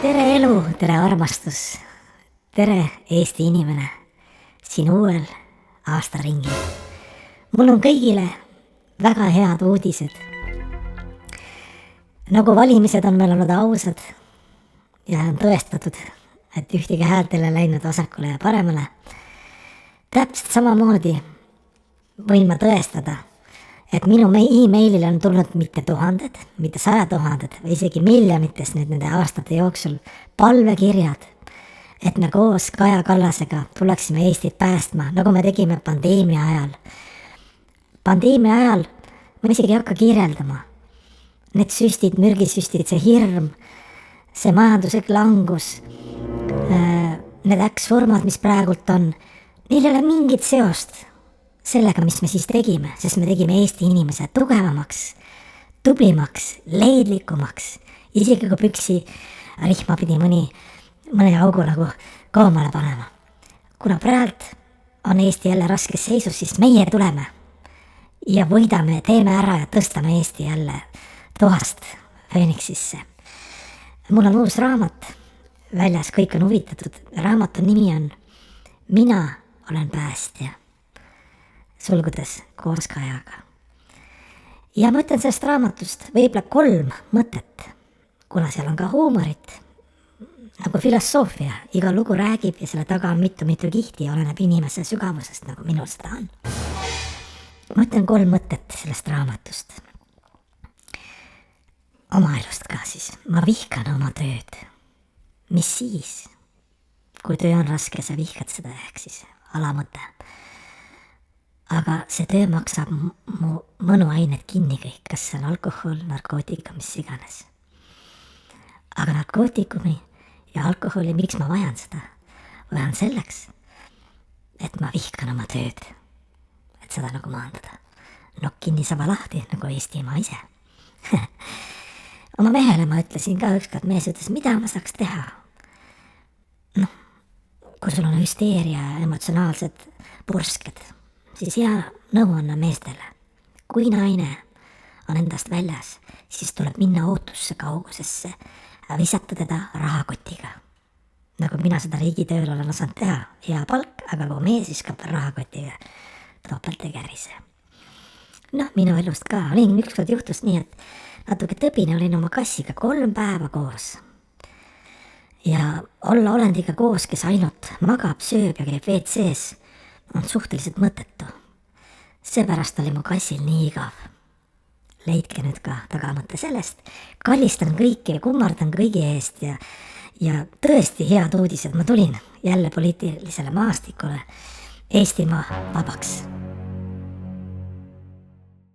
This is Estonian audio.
tere elu, tere armastus, tere Eesti inimene siin uuel aastaringil. Mul on kõigile väga head uudised. Nagu valimised on meil olnud ausad ja on tõestatud, et ühtegi häält ei ole läinud vasakule ja paremale. Täpselt samamoodi võin ma tõestada, et minu e-mailile on tulnud mitte tuhanded, mitte 100 000 või isegi miljonites nende aastate jooksul palvekirjad, et me koos Kaja Kallasega tuleksime Eestit päästma, nagu me tegime pandeemia ajal. Pandeemia ajal ma isegi ei hakka kirjeldama. Need süstid, mürgisüstid, see hirm, see majanduslik langus, need äkksurmad, mis praegult on, neil ei ole mingit seost sellega, mis me siis tegime, sest me tegime Eesti inimese tugevamaks, tublimaks, leidlikumaks, isegi kui püksi rihma pidi mõne augu nagu koomale panema. Kuna praegu on Eesti jälle raskes seisus, siis meie tuleme ja võidame, teeme ära ja tõstame Eesti jälle tuhast Phoenixisse. Mul on uus raamat väljas, kõik on huvitatud. Raamatu nimi on Mina olen päästja. Sulgudes koos Kajaga. Ja ma ütlen sellest raamatust võib-olla 3 mõtet, kuna seal on ka huumorit, nagu filosoofia. Iga lugu räägib ja selle taga on mitu kihti ja oleneb inimese sügavusest, nagu minul seda on. Ma ütlen 3 mõtet sellest raamatust. Oma elust ka siis. Ma vihkan oma tööd. Mis siis? Kui töö on raske, sa vihkad seda ehk siis alamõte. Aga see töö maksab mu mõnuained kinni kõik, kas see on alkohol, narkootika, mis iganes. Aga narkootikumi ja alkoholi, miks ma vajan seda? Vajan selleks, et ma vihkan oma tööd, et seda nagu maandada. Nokk kinni saba lahti, nagu Eestimaa ise. Oma mehele ma ütlesin ka ükskord, mees ütles, mida ma saaks teha? Kui sul on hüsteeria ja emotsionaalsed pursked, siis hea nõuanna meestele. Kui naine on endast väljas, siis tuleb minna ootusse kaugusesse ja visata teda rahakotiga. Nagu mina seda riigitööl olen osanud teha, hea palk, aga kui mees viskab rahakotiga, topelt ei kärise. Minu elust ka. Olin ükskord juhtus nii, et natuke tõbine olin oma kassiga 3 päeva koos. Ja olla olendiga koos, kes ainult magab, sööb ja käib WC-s, on suhteliselt mõttetu. Seepärast oli mu kassil nii igav. Leidke nüüd ka tagamõtte sellest. Kallistan kõiki ja kummardan kõigi eest ja tõesti head uudised. Ma tulin jälle poliitilisele maastikule Eestimaa vabaks.